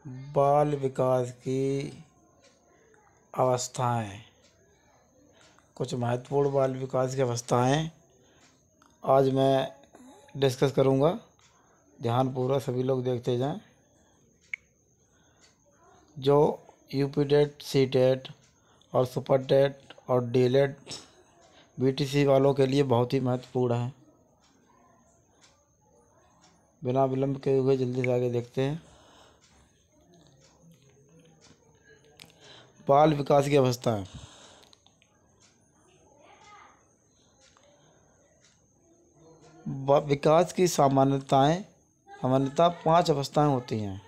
बाल विकास की अवस्थाएं। कुछ महत्वपूर्ण बाल विकास की अवस्थाएं आज मैं डिस्कस करूंगा। ध्यानपूर्वक सभी लोग देखते जाएं। जो यूपी टेट, सी टेट और सुपर टेट और डीलेट बीटीसी वालों के लिए बहुत ही महत्वपूर्ण है। बिना विलंब के हुए जल्दी से आगे देखते हैं। बाल विकास की अवस्थाएं। विकास की सामान्यतः 5 अवस्थाएं होती हैं।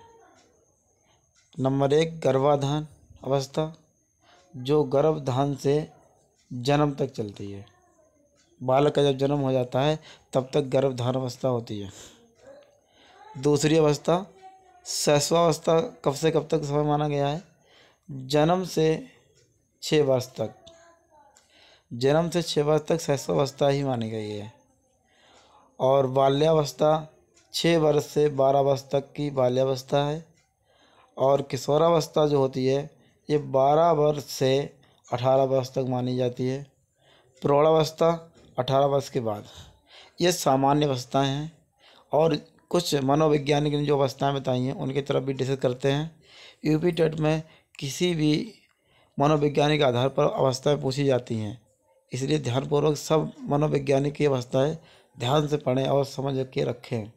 नंबर 1, गर्भाधान अवस्था, जो गर्भधान से जन्म तक चलती है। बालक का जब जन्म हो जाता है तब तक गर्भधान अवस्था होती है। दूसरी अवस्था शैशवावस्था, कब से कब तक समय माना गया है? जन्म से 6 वर्ष तक। जन्म से 6 वर्ष तक शैशवावस्था ही मानी गई है। और बाल्यावस्था 6 वर्ष से 12 वर्ष तक की बाल्यावस्था है। और किशोरावस्था जो होती है ये 12 वर्ष से 18 वर्ष तक मानी जाती है। प्रौढ़ावस्था 18 वर्ष के बाद। ये सामान्य अवस्थाएं हैं। और कुछ मनोवैज्ञानिक ने जो अवस्थाएं बताई हैं उनकी तरफ भी डिस्कस करते हैं। यूपी टेट में किसी भी मनोवैज्ञानिक आधार पर अवस्थाएं पूछी जाती हैं, इसलिए ध्यानपूर्वक सब मनोवैज्ञानिक की अवस्थाएं ध्यान से पढ़ें और समझ के रखें।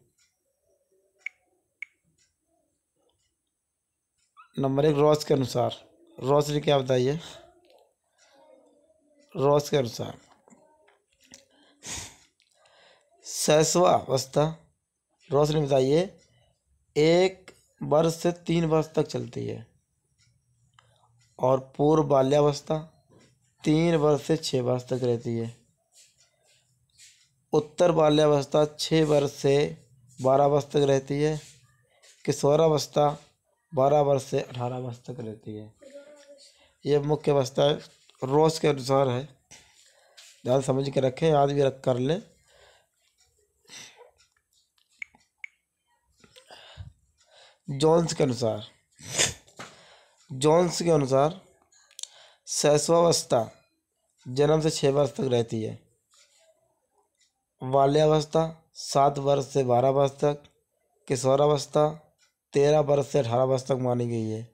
नंबर 1, रॉस के अनुसार। रॉस ने क्या बताइए? रॉस के अनुसार शैशवावस्था, रॉस ने बताइए 1 वर्ष से 3 वर्ष तक चलती है। और पूर्व बाल्यावस्था 3 वर्ष से 6 वर्ष तक रहती है। उत्तर बाल्यावस्था 6 वर्ष से 12 वर्ष तक रहती है। किशोरावस्था 12 वर्ष से 18 वर्ष तक रहती है। ये मुख्य अवस्था रॉस के अनुसार है। ध्यान समझ के रखें, याद भी रख कर लें। जोन्स के अनुसार शैशवावस्था जन्म से 6 वर्ष तक रहती है। बाल्यावस्था 7 वर्ष से 12 वर्ष तक। किशोरावस्था 13 वर्ष से 18 वर्ष तक मानी गई है।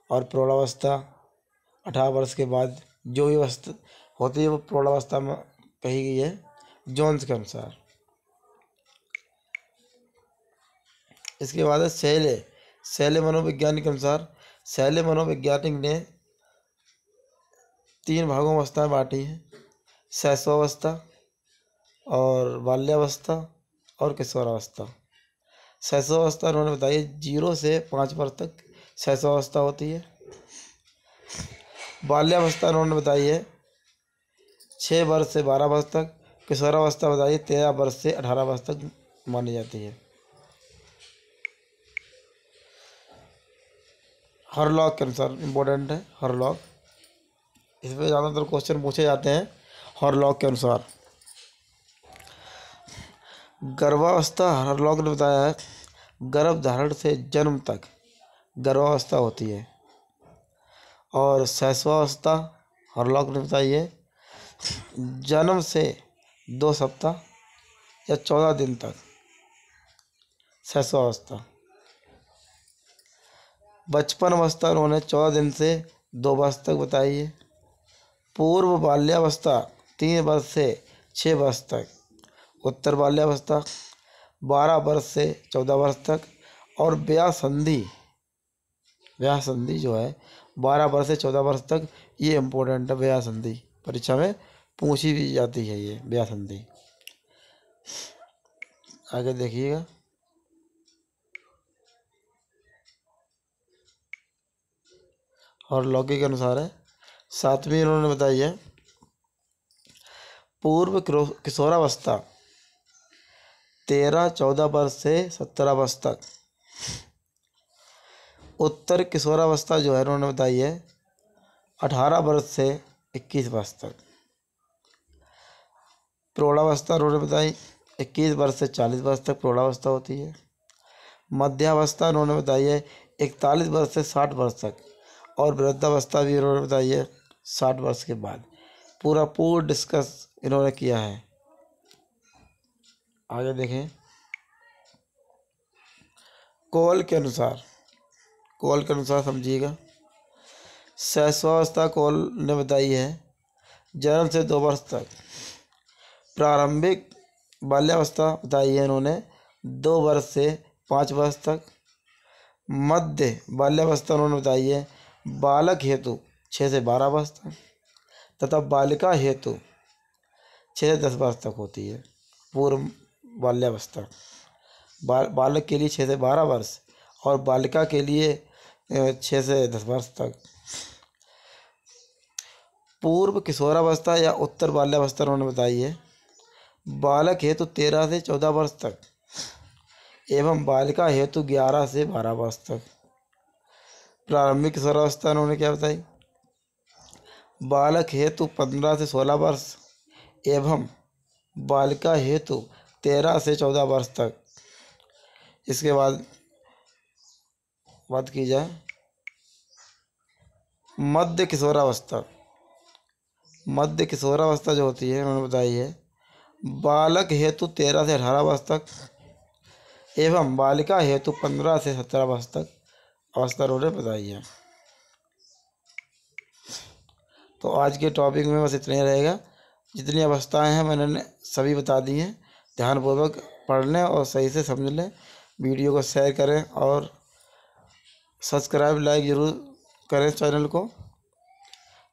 और प्रौढ़ावस्था 18 वर्ष के बाद जो भी अवस्था होती है वो प्रौढ़ावस्था में कही गई है जोन्स के अनुसार। इसके बाद है शैले मनोवैज्ञानिक के अनुसार। शैले मनोवैज्ञानिक ने 3 भागों में अवस्थाएं बांटी हैं: शैशवावस्था और बाल्यावस्था और किशोरावस्था। शैशवावस्था उन्होंने बताई 0 से 5 वर्ष तक शैशवावस्था होती है। बाल्यावस्था उन्होंने बताई है 6 वर्ष से 12 वर्ष तक। किशोरावस्था बताई 13 वर्ष से 18 वर्ष तक मानी जाती है। हरलॉक के अनुसार इम्पोर्टेंट है हरलॉक, इस पर ज़्यादातर क्वेश्चन पूछे जाते हैं। हरलॉक के अनुसार गर्भावस्था, हरलॉक ने बताया है गर्भधारण से जन्म तक गर्भावस्था होती है। और शैशवावस्था हरलॉक ने बताई है जन्म से 2 सप्ताह या 14 दिन तक शैशवावस्था। बचपन अवस्था उन्होंने 14 दिन से 2 वर्ष तक बताई है। पूर्व बाल्यावस्था 3 वर्ष से 6 वर्ष तक। उत्तर बाल्यावस्था 12 वर्ष से 14 वर्ष तक। और ब्याह संधि जो है 12 वर्ष से 14 वर्ष तक। ये इम्पोर्टेंट है, ब्याह संधि परीक्षा में पूछी भी जाती है ये ब्याह संधि। आगे देखिएगा। और लौकिक के अनुसार है 7वीं इन्होंने बताई है पूर्व किशोरावस्था 13-14 वर्ष से 17 वर्ष तक। उत्तर किशोरावस्था जो है उन्होंने बताई है 18 वर्ष से 21 वर्ष तक। प्रौढ़ावस्था उन्होंने बताई 21 वर्ष से 40 वर्ष तक प्रौढ़ावस्था होती है। मध्यावस्था उन्होंने बताई है 41 वर्ष से 60 वर्ष तक, और वृद्धावस्था भी इन्होंने बताई है 60 वर्ष के बाद। पूरा डिस्कस इन्होंने किया है। आगे देखें, कॉल के अनुसार समझिएगा। शैशवावस्था कॉल ने बताई है जन्म से 2 वर्ष तक। प्रारंभिक बाल्यावस्था बताई है इन्होंने 2 वर्ष से 5 वर्ष तक। मध्य बाल्यावस्था उन्होंने बताई है बालक हेतु 6 से 12 वर्ष तक, तथा बालिका हेतु 6 से 10 वर्ष तक होती है। पूर्व बाल्यावस्था बालक के लिए 6 से 12 वर्ष और बालिका के लिए 6 से 10 वर्ष तक। पूर्व किशोरावस्था या उत्तर बाल्यावस्था उन्होंने बताई है बालक हेतु 13 से 14 वर्ष तक एवं बालिका हेतु 11 से 12 वर्ष तक। प्रारंभिक किशोरावस्था उन्होंने क्या बताई, बालक हेतु 15 से 16 वर्ष एवं बालिका हेतु 13 से 14 वर्ष तक। इसके बाद बात की जाए मध्य किशोरावस्था जो होती है उन्होंने बताई है बालक हेतु 13 से 18 वर्ष तक एवं बालिका हेतु 15 से 17 वर्ष तक अवस्था उन्होंने बताई है। तो आज के टॉपिक में बस इतना ही रहेगा। जितनी अवस्थाएं हैं मैंने सभी बता दी हैं। ध्यानपूर्वक पढ़ लें और सही से समझ लें। वीडियो को शेयर करें और सब्सक्राइब लाइक ज़रूर करें चैनल को।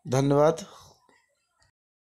धन्यवाद।